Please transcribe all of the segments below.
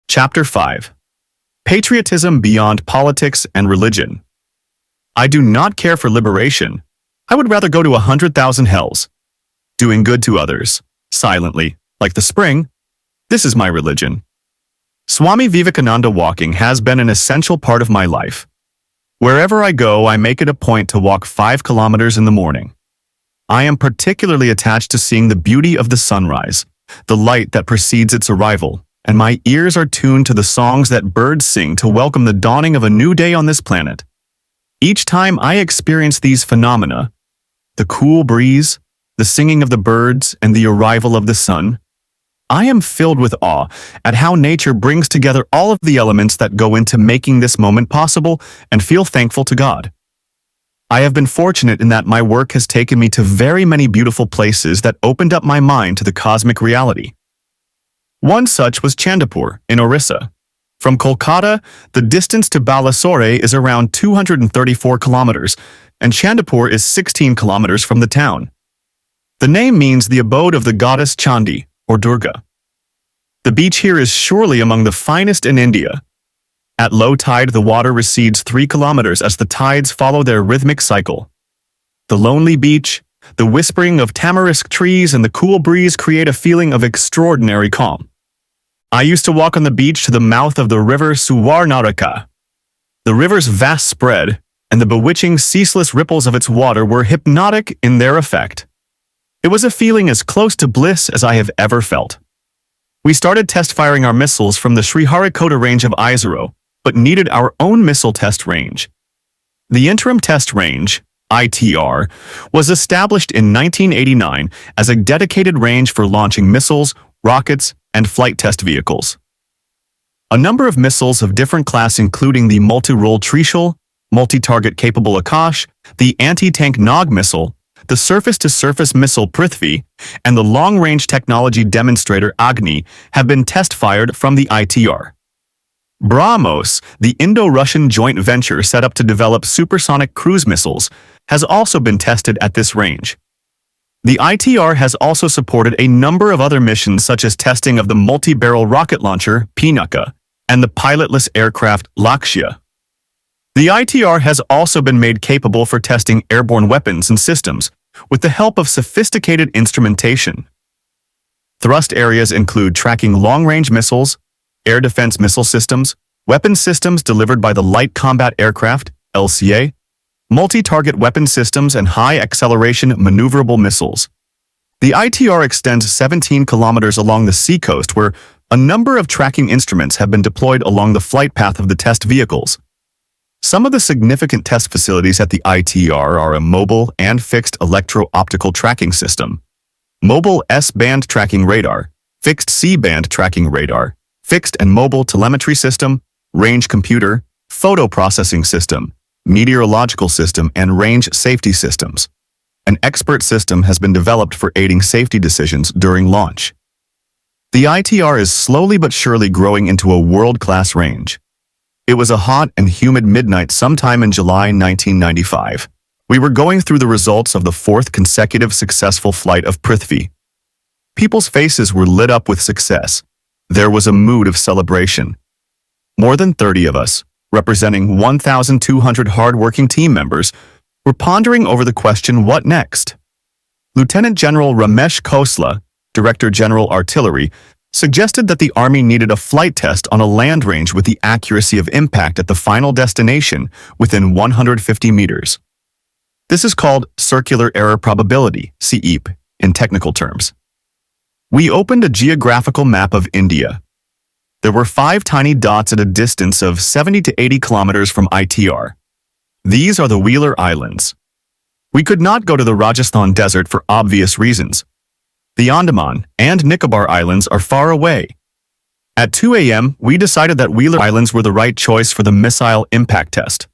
Chapter 5. Patriotism Beyond Politics and Religion. I do not care for liberation. I would rather go to 100,000 hells. Doing good to others, silently, like the spring. This is my religion. Swami Vivekananda walking has been an essential part of my life. Wherever I go, I make it a point to walk 5 kilometers in the morning. I am particularly attached to seeing the beauty of the sunrise, the light that precedes its arrival, and my ears are tuned to the songs that birds sing to welcome the dawning of a new day on this planet. Each time I experience these phenomena, the cool breeze, the singing of the birds, and the arrival of the sun, I am filled with awe at how nature brings together all of the elements that go into making this moment possible and feel thankful to God. I have been fortunate in that my work has taken me to very many beautiful places that opened up my mind to the cosmic reality. One such was Chandipur in Orissa. From Kolkata, the distance to Balasore is around 234 kilometers, and Chandipur is 16 kilometers from the town. The name means the abode of the goddess Chandi, or Durga. The beach here is surely among the finest in India. At low tide, the water recedes 3 kilometers as the tides follow their rhythmic cycle. The lonely beach, the whispering of tamarisk trees, and the cool breeze create a feeling of extraordinary calm. I used to walk on the beach to the mouth of the river Suwarnaraka. The river's vast spread and the bewitching, ceaseless ripples of its water were hypnotic in their effect. It was a feeling as close to bliss as I have ever felt. We started test firing our missiles from the Sriharikota range of Isaro, but needed our own missile test range. The Interim Test Range, ITR, was established in 1989 as a dedicated range for launching missiles, rockets, and flight test vehicles. A number of missiles of different class including the multi-role Trishul, multi-target capable Akash, the anti-tank Nag missile, the surface-to-surface missile Prithvi, and the long-range technology demonstrator Agni have been test-fired from the ITR. BrahMos, the Indo-Russian joint venture set up to develop supersonic cruise missiles, has also been tested at this range. The ITR has also supported a number of other missions such as testing of the multi-barrel rocket launcher Pinaka and the pilotless aircraft Lakshya. The ITR has also been made capable for testing airborne weapons and systems with the help of sophisticated instrumentation. Thrust areas include tracking long-range missiles, air defense missile systems, weapon systems delivered by the Light Combat Aircraft, LCA, multi-target weapon systems, and high-acceleration maneuverable missiles. The ITR extends 17 kilometers along the seacoast where a number of tracking instruments have been deployed along the flight path of the test vehicles. Some of the significant test facilities at the ITR are a mobile and fixed electro-optical tracking system, mobile S-band tracking radar, fixed C-band tracking radar, fixed and mobile telemetry system, range computer, photo processing system, meteorological system, and range safety systems. An expert system has been developed for aiding safety decisions during launch. The ITR is slowly but surely growing into a world-class range. It was a hot and humid midnight sometime in July 1995. We were going through the results of the 4th consecutive successful flight of Prithvi. People's faces were lit up with success. There was a mood of celebration. More than 30 of us, representing 1,200 hard-working team members, were pondering over the question, what next? Lieutenant General Ramesh Khosla, Director General Artillery, suggested that the Army needed a flight test on a land range with the accuracy of impact at the final destination within 150 meters. This is called circular error probability, CEP, in technical terms. We opened a geographical map of India. There were 5 tiny dots at a distance of 70 to 80 kilometers from ITR. These are the Wheeler Islands. We could not go to the Rajasthan desert for obvious reasons. The Andaman and Nicobar Islands are far away. At 2 a.m., we decided that Wheeler Islands were the right choice for the missile impact test.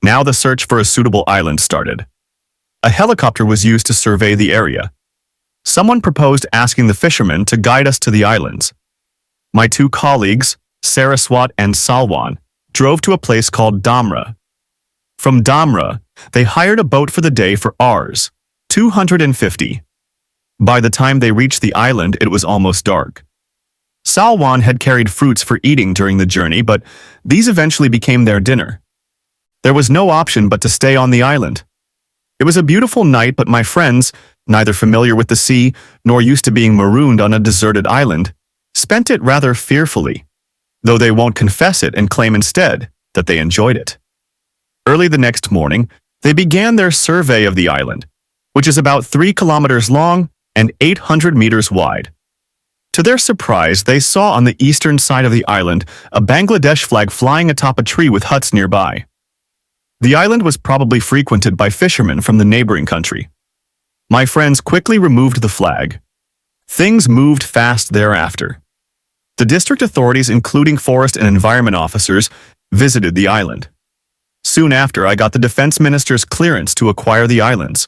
Now the search for a suitable island started. A helicopter was used to survey the area. Someone proposed asking the fishermen to guide us to the islands. My 2 colleagues, Saraswat and Salwan, drove to a place called Dhamra. From Dhamra, they hired a boat for the day for Rs. 250. By the time they reached the island, it was almost dark. Salwan had carried fruits for eating during the journey, but these eventually became their dinner. There was no option but to stay on the island. It was a beautiful night, but my friends, neither familiar with the sea nor used to being marooned on a deserted island, spent it rather fearfully, though they won't confess it and claim instead that they enjoyed it. Early the next morning, they began their survey of the island, which is about 3 kilometers long and 800 meters wide. To their surprise, they saw on the eastern side of the island a Bangladesh flag flying atop a tree with huts nearby. The island was probably frequented by fishermen from the neighboring country. My friends quickly removed the flag. Things moved fast thereafter. The district authorities, including forest and environment officers, visited the island. Soon after, I got the defense minister's clearance to acquire the islands.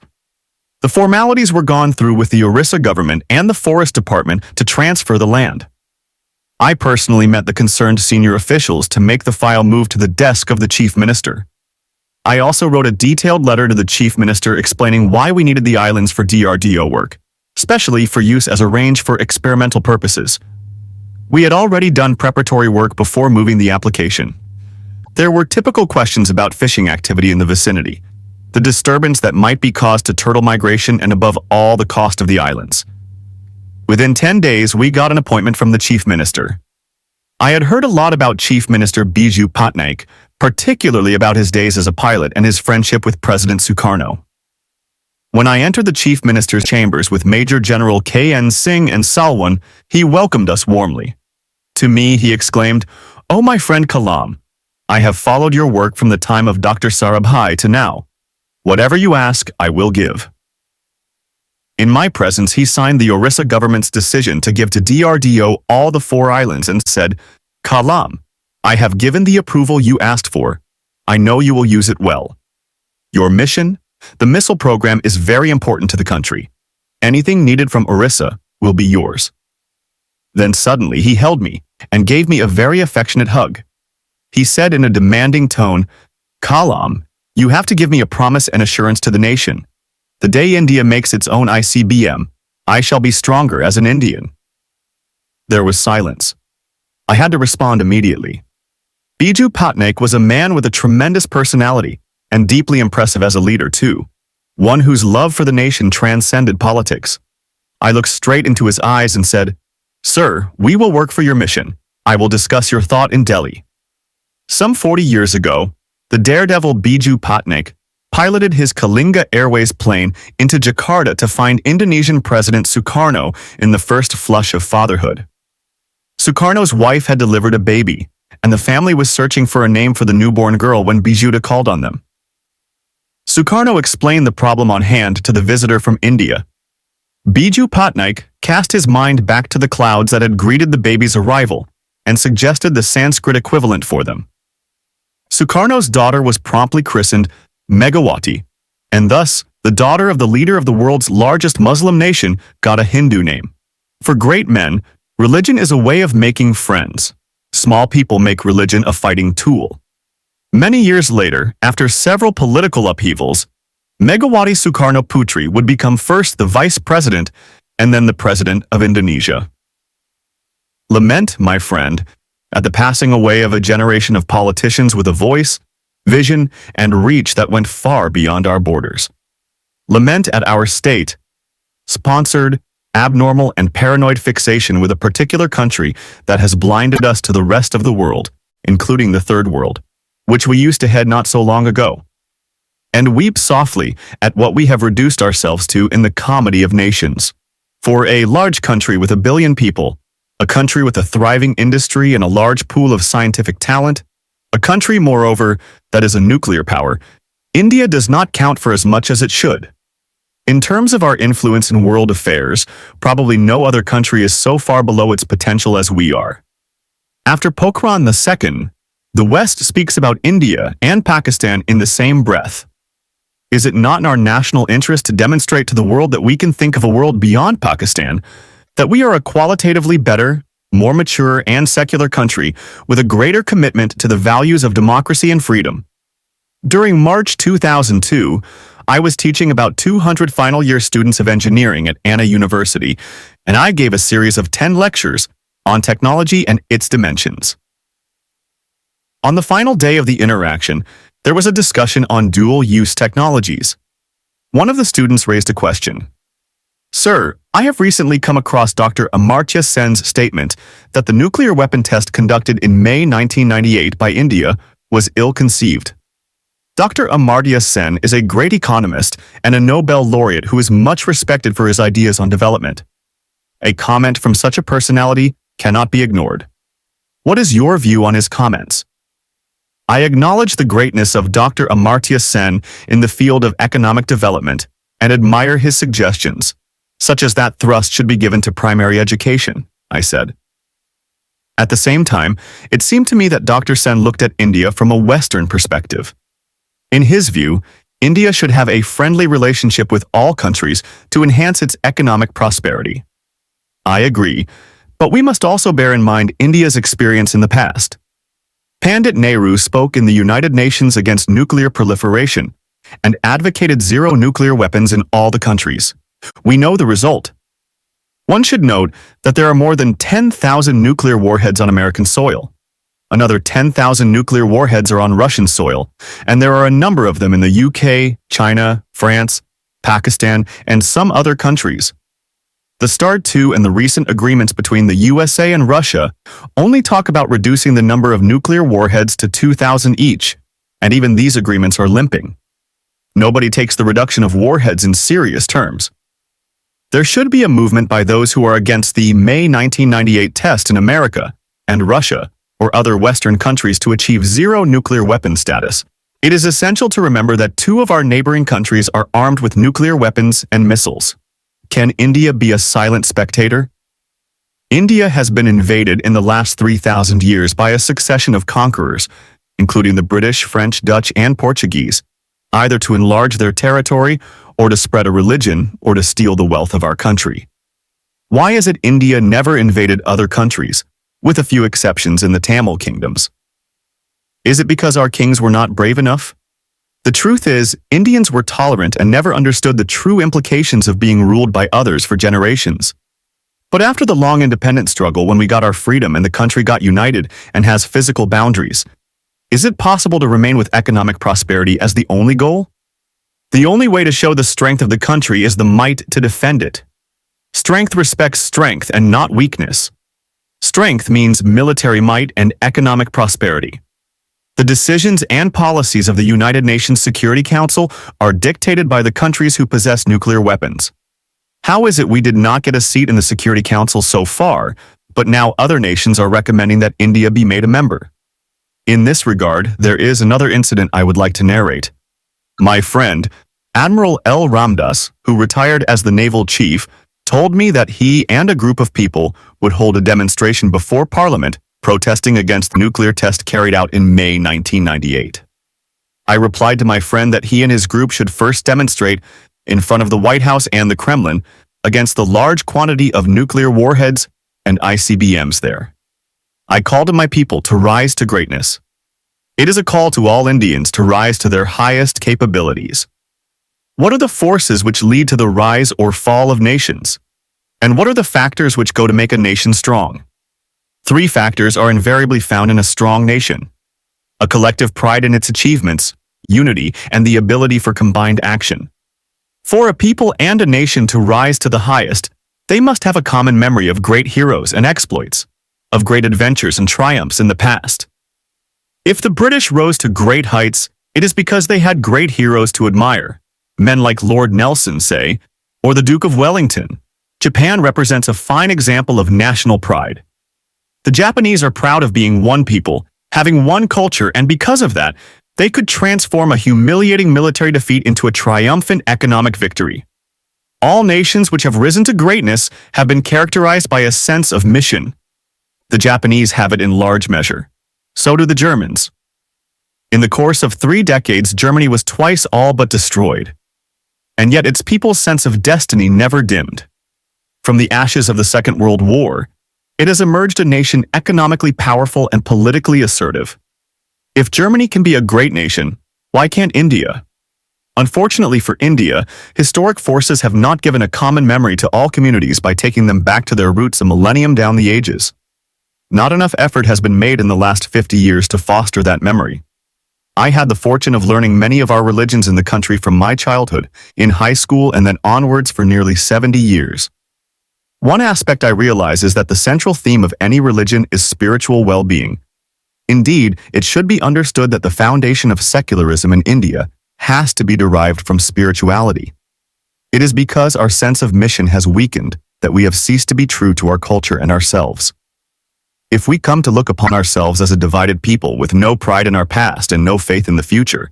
The formalities were gone through with the Orissa government and the forest department to transfer the land. I personally met the concerned senior officials to make the file move to the desk of the chief minister. I also wrote a detailed letter to the chief minister explaining why we needed the islands for DRDO work, especially for use as a range for experimental purposes. We had already done preparatory work before moving the application. There were typical questions about fishing activity in the vicinity, the disturbance that might be caused to turtle migration, and above all, the cost of the islands. Within 10 days, we got an appointment from the chief minister. I had heard a lot about Chief Minister Biju Patnaik, particularly about his days as a pilot and his friendship with President Sukarno. When I entered the chief minister's chambers with Major General K.N. Singh and Salwan, he welcomed us warmly. To me, he exclaimed, "Oh, my friend Kalam, I have followed your work from the time of Dr. Sarabhai to now. Whatever you ask, I will give." In my presence, he signed the Orissa government's decision to give to DRDO all the 4 islands and said, "Kalam, I have given the approval you asked for. I know you will use it well. Your mission, the missile program, is very important to the country. Anything needed from Orissa will be yours." Then suddenly he held me and gave me a very affectionate hug. He said in a demanding tone, "Kalam, you have to give me a promise and assurance to the nation. The day India makes its own ICBM, I shall be stronger as an Indian." There was silence. I had to respond immediately. Biju Patnaik was a man with a tremendous personality and deeply impressive as a leader too, one whose love for the nation transcended politics. I looked straight into his eyes and said, "Sir, we will work for your mission. I will discuss your thought in Delhi." Some 40 years ago, the daredevil Biju Patnaik piloted his Kalinga Airways plane into Jakarta to find Indonesian President Sukarno in the first flush of fatherhood. Sukarno's wife had delivered a baby, and the family was searching for a name for the newborn girl when Bijuda called on them. Sukarno explained the problem on hand to the visitor from India. Biju Patnaik cast his mind back to the clouds that had greeted the baby's arrival and suggested the Sanskrit equivalent for them. Sukarno's daughter was promptly christened Megawati, and thus the daughter of the leader of the world's largest Muslim nation got a Hindu name. For great men, religion is a way of making friends. Small people make religion a fighting tool. Many years later, after several political upheavals, Megawati Sukarno Putri would become first the vice president and then the president of Indonesia. Lament, my friend, at the passing away of a generation of politicians with a voice, vision, and reach that went far beyond our borders. Lament at our state-sponsored, abnormal, and paranoid fixation with a particular country that has blinded us to the rest of the world, including the Third World, which we used to head not so long ago. And weep softly at what we have reduced ourselves to in the comedy of nations. For a large country with 1 billion people, a country with a thriving industry and a large pool of scientific talent, a country, moreover, that is a nuclear power, India does not count for as much as it should. In terms of our influence in world affairs, probably no other country is so far below its potential as we are. After Pokhran II, the West speaks about India and Pakistan in the same breath. Is it not in our national interest to demonstrate to the world that we can think of a world beyond Pakistan, that we are a qualitatively better, more mature, and secular country with a greater commitment to the values of democracy and freedom? During March 2002, I was teaching about 200 final year students of engineering at Anna University, and I gave a series of 10 lectures on technology and its dimensions. On the final day of the interaction, there was a discussion on dual-use technologies. One of the students raised a question. "Sir, I have recently come across Dr. Amartya Sen's statement that the nuclear weapon test conducted in May 1998 by India was ill-conceived. Dr. Amartya Sen is a great economist and a Nobel laureate who is much respected for his ideas on development. A comment from such a personality cannot be ignored. What is your view on his comments?" I acknowledge the greatness of Dr. Amartya Sen in the field of economic development and admire his suggestions, such as that thrust should be given to primary education, I said. At the same time, it seemed to me that Dr. Sen looked at India from a Western perspective. In his view, India should have a friendly relationship with all countries to enhance its economic prosperity. I agree, but we must also bear in mind India's experience in the past. Pandit Nehru spoke in the United Nations against nuclear proliferation and advocated zero nuclear weapons in all the countries. We know the result. One should note that there are more than 10,000 nuclear warheads on American soil. Another 10,000 nuclear warheads are on Russian soil, and there are a number of them in the UK, China, France, Pakistan, and some other countries. The START II and the recent agreements between the USA and Russia only talk about reducing the number of nuclear warheads to 2,000 each, and even these agreements are limping. Nobody takes the reduction of warheads in serious terms. There should be a movement by those who are against the May 1998 test in America and Russia or other Western countries to achieve zero nuclear weapon status. It is essential to remember that two of our neighboring countries are armed with nuclear weapons and missiles. Can India be a silent spectator? India has been invaded in the last 3,000 years by a succession of conquerors, including the British, French, Dutch, and Portuguese, either to enlarge their territory or to spread a religion or to steal the wealth of our country. Why is it India never invaded other countries, with a few exceptions in the Tamil kingdoms? Is it because our kings were not brave enough? The truth is, Indians were tolerant and never understood the true implications of being ruled by others for generations. But after the long independence struggle, when we got our freedom and the country got united and has physical boundaries, is it possible to remain with economic prosperity as the only goal? The only way to show the strength of the country is the might to defend it. Strength respects strength and not weakness. Strength means military might and economic prosperity. The decisions and policies of the United Nations Security Council are dictated by the countries who possess nuclear weapons. How is it we did not get a seat in the Security Council so far, but now other nations are recommending that India be made a member? In this regard, there is another incident I would like to narrate. My friend, Admiral L. Ramdas, who retired as the naval chief, told me that he and a group of people would hold a demonstration before Parliament protesting against the nuclear test carried out in May 1998. I replied to my friend that he and his group should first demonstrate in front of the White House and the Kremlin against the large quantity of nuclear warheads and ICBMs there. I called on my people to rise to greatness. It is a call to all Indians to rise to their highest capabilities. What are the forces which lead to the rise or fall of nations? And what are the factors which go to make a nation strong? 3 factors are invariably found in a strong nation: a collective pride in its achievements, unity, and the ability for combined action. For a people and a nation to rise to the highest, they must have a common memory of great heroes and exploits, of great adventures and triumphs in the past. If the British rose to great heights, it is because they had great heroes to admire, men like Lord Nelson, say, or the Duke of Wellington. Japan represents a fine example of national pride. The Japanese are proud of being one people, having one culture, and because of that, they could transform a humiliating military defeat into a triumphant economic victory. All nations which have risen to greatness have been characterized by a sense of mission. The Japanese have it in large measure. So do the Germans. In the course of 3 decades, Germany was twice all but destroyed. And yet its people's sense of destiny never dimmed. From the ashes of the Second World War, it has emerged a nation economically powerful and politically assertive. If Germany can be a great nation, why can't India? Unfortunately for India, historic forces have not given a common memory to all communities by taking them back to their roots a millennium down the ages. Not enough effort has been made in the last 50 years to foster that memory. I had the fortune of learning many of our religions in the country from my childhood, in high school, and then onwards for nearly 70 years. One aspect I realize is that the central theme of any religion is spiritual well-being. Indeed, it should be understood that the foundation of secularism in India has to be derived from spirituality. It is because our sense of mission has weakened that we have ceased to be true to our culture and ourselves. If we come to look upon ourselves as a divided people with no pride in our past and no faith in the future,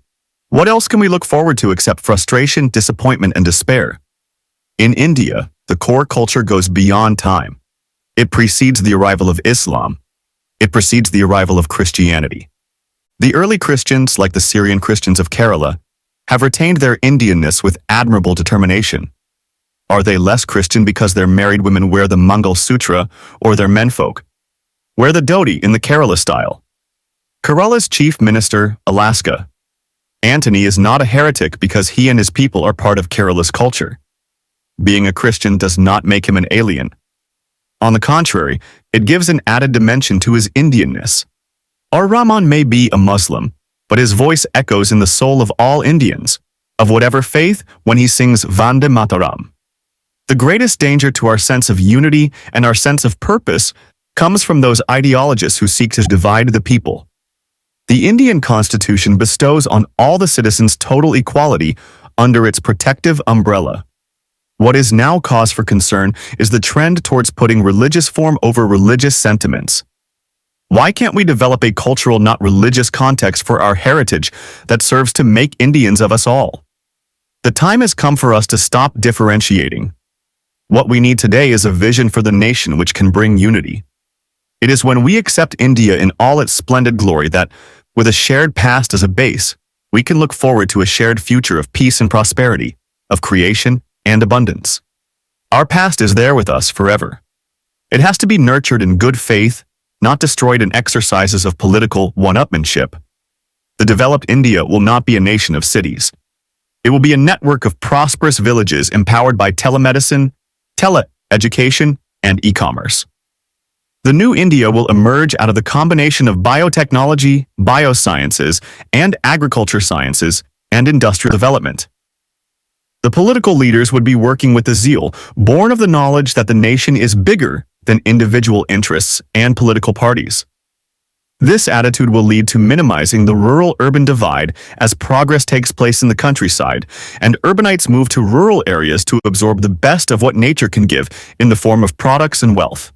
what else can we look forward to except frustration, disappointment, and despair? In India, the core culture goes beyond time. It precedes the arrival of Islam. It precedes the arrival of Christianity. The early Christians, like the Syrian Christians of Kerala, have retained their Indianness with admirable determination. Are they less Christian because their married women wear the Mangal Sutra, or their menfolk wear the dhoti in the Kerala style? Kerala's chief minister, Alaska, Antony, is not a heretic because he and his people are part of Kerala's culture. Being a Christian does not make him an alien. On the contrary, it gives an added dimension to his Indianness. Our Rahman may be a Muslim, but his voice echoes in the soul of all Indians, of whatever faith, when he sings Vande Mataram. The greatest danger to our sense of unity and our sense of purpose comes from those ideologists who seek to divide the people. The Indian Constitution bestows on all the citizens total equality under its protective umbrella. What is now cause for concern is the trend towards putting religious form over religious sentiments. Why can't we develop a cultural, not religious context for our heritage that serves to make Indians of us all? The time has come for us to stop differentiating. What we need today is a vision for the nation which can bring unity. It is when we accept India in all its splendid glory that, with a shared past as a base, we can look forward to a shared future of peace and prosperity, of creation and abundance. Our past is there with us forever. It has to be nurtured in good faith, not destroyed in exercises of political one-upmanship. The developed India will not be a nation of cities. It will be a network of prosperous villages empowered by telemedicine, tele-education, and e-commerce. The new India will emerge out of the combination of biotechnology, biosciences, and agriculture sciences, and industrial development. The political leaders would be working with a zeal born of the knowledge that the nation is bigger than individual interests and political parties. This attitude will lead to minimizing the rural-urban divide as progress takes place in the countryside, and urbanites move to rural areas to absorb the best of what nature can give in the form of products and wealth.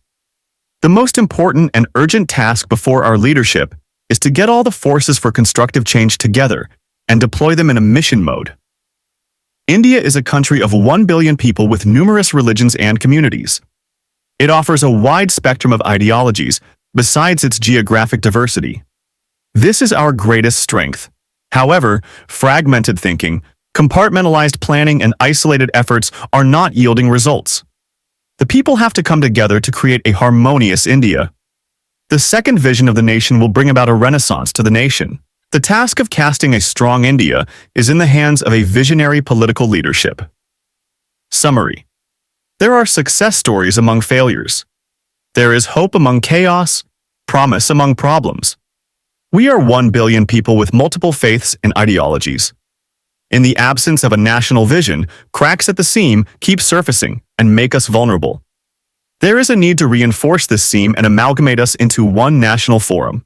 The most important and urgent task before our leadership is to get all the forces for constructive change together and deploy them in a mission mode. India is a country of 1 billion people with numerous religions and communities. It offers a wide spectrum of ideologies besides its geographic diversity. This is our greatest strength. However, fragmented thinking, compartmentalized planning, and isolated efforts are not yielding results. The people have to come together to create a harmonious India. The second vision of the nation will bring about a renaissance to the nation. The task of casting a strong India is in the hands of a visionary political leadership. Summary. There are success stories among failures. There is hope among chaos, promise among problems. We are 1 billion people with multiple faiths and ideologies. In the absence of a national vision, cracks at the seam keep surfacing and make us vulnerable. There is a need to reinforce this seam and amalgamate us into one national forum.